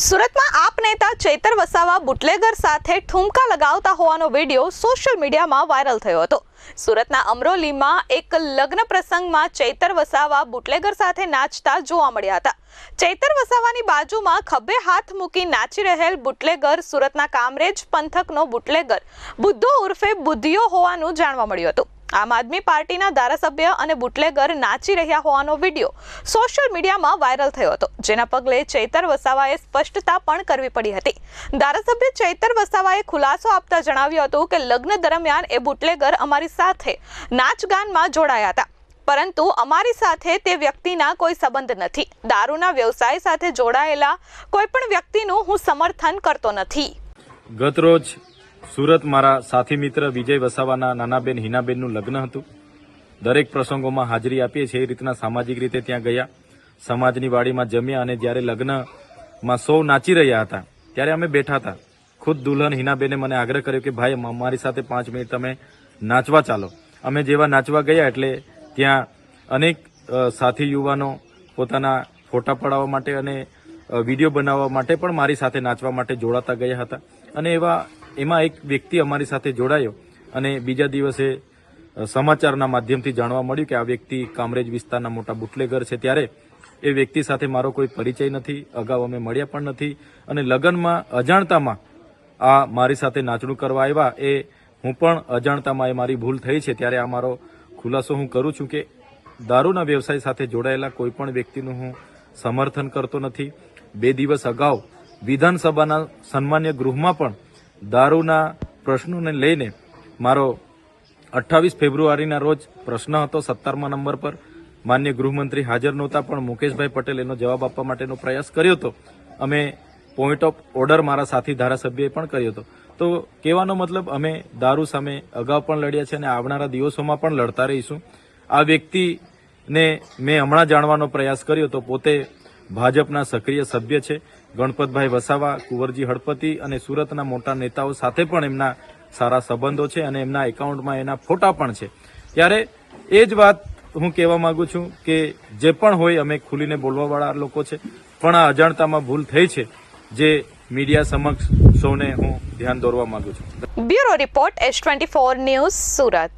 સુરતમાં આપ નેતા ચૈતર વસાવા બુટલેગર સાથે ઠુમકા લગાવતા હોવાનો વિડીયો સોશિયલ મીડિયામાં વાયરલ થયો હતો। સુરતના અમરોલીમાં એક લગ્ન પ્રસંગમાં ચૈતર વસાવા બુટલેગર સાથે નાચતા જોવા મળ્યા હતા। ચૈતર વસાવાની બાજુમાં ખભે હાથ મૂકી નાચી રહેલ બુટલેગર સુરતના કામરેજ પંથકનો બુટલેગર બુદ્ધો ઉર્ફે બુદ્ધિયો હોવાનું જાણવા મળ્યું હતું। આમ આદમી પાર્ટીના ધારાસભ્ય અને બુટલેગર નાચી રહ્યા હોવાનો વિડીયો સોશિયલ મીડિયામાં વાયરલ થયો હતો, જેના પગલે ચૈતર વસાવાએ સ્પષ્ટતા પણ કરવી પડી હતી। ધારાસભ્ય ચૈતર વસાવાએ ખુલાસો આપતા જણાવ્યું હતું કે લગ્ન દરમિયાન એ બુટલેગર અમારી સાથે નાચગાનમાં જોડાયા હતા, પરંતુ અમારી સાથે તે વ્યક્તિના કોઈ સંબંધ નથી। દારૂના વ્યવસાય સાથે જોડાયેલા કોઈ પણ વ્યક્તિનું હું સમર્થન કરતો નથી। ગતરોજ સુરત મારા સાથી મિત્ર વિજય વસાવાના નાનાબેન હિનાબેનનું લગ્ન હતું। દરેક પ્રસંગોમાં હાજરી આપીએ છીએ, એ રીતના સામાજિક રીતે ત્યાં ગયા, સમાજની વાડીમાં જમ્યા અને જ્યારે લગ્નમાં સૌ નાચી રહ્યા હતા ત્યારે અમે બેઠા હતા। ખુદ દુલ્હન હિનાબેને મને આગ્રહ કર્યો કે ભાઈ અમારી સાથે 5 મિનિટ તમે નાચવા ચાલો। અમે જેવા નાચવા ગયા એટલે ત્યાં અનેક સાથી યુવાનો પોતાના ફોટા પડાવવા માટે અને વિડીયો બનાવવા માટે પણ મારી સાથે નાચવા માટે જોડાતા ગયા હતા અને એમાં એક વ્યક્તિ અમારી સાથે જોડાયો અને બીજા દિવસે સમાચારના માધ્યમથી જાણવા મળ્યું કે આ વ્યક્તિ કામરેજ વિસ્તારના મોટા બુટલેગર છે। ત્યારે એ વ્યક્તિ સાથે મારો કોઈ પરિચય નથી, અગાઉ અમે મળ્યા પણ નથી અને લગ્નમાં અજાણતામાં આ મારી સાથે નાચણું કરવા આવ્યા, એ હું પણ અજાણતામાં એ મારી ભૂલ થઈ છે। ત્યારે આ મારો ખુલાસો હું કરું છું કે દારૂના વ્યવસાય સાથે જોડાયેલા કોઈ પણ વ્યક્તિનું હું સમર્થન કરતો નથી। 2 દિવસ અગાઉ વિધાનસભાના સન્માન્ય ગૃહમાં પણ દારૂના પ્રશ્નોને લઈને મારો 28 ફેબ્રુઆરીના રોજ પ્રશ્ન હતો 17મા નંબર પર। માન્ય ગૃહમંત્રી હાજર નહોતા, પણ મુકેશભાઈ પટેલ એનો જવાબ આપવા માટેનો પ્રયાસ કર્યો હતો। અમે પોઈન્ટ ઓફ ઓર્ડર મારા સાથી ધારાસભ્યએ પણ કર્યો હતો। તો કહેવાનો મતલબ અમે દારૂ સામે અગાઉ પણ લડ્યા છે અને આવનારા દિવસોમાં પણ લડતા રહીશું। આ વ્યક્તિને મેં હમણાં જાણવાનો પ્રયાસ કર્યો તો પોતે ભાજપના સક્રિય સભ્ય છે। ગણપતભાઈ વસાવા, કુંવરજી હળપતિ અને સુરતના મોટા નેતાઓ સાથે પણ એમના સારા સંબંધો છે અને એમના એકાઉન્ટમાં એના ફોટા પણ છે। ત્યારે એ જ વાત હું કહેવા માંગુ છું કે જે પણ હોય અમે ખુલીને બોલવાવાળા લોકો છે, પણ આ અજાણતામાં ભૂલ થઈ છે જે મીડિયા સમક્ષ સૌને હું ધ્યાન દોરવા માંગુ છું। Bureau report S24 news Surat.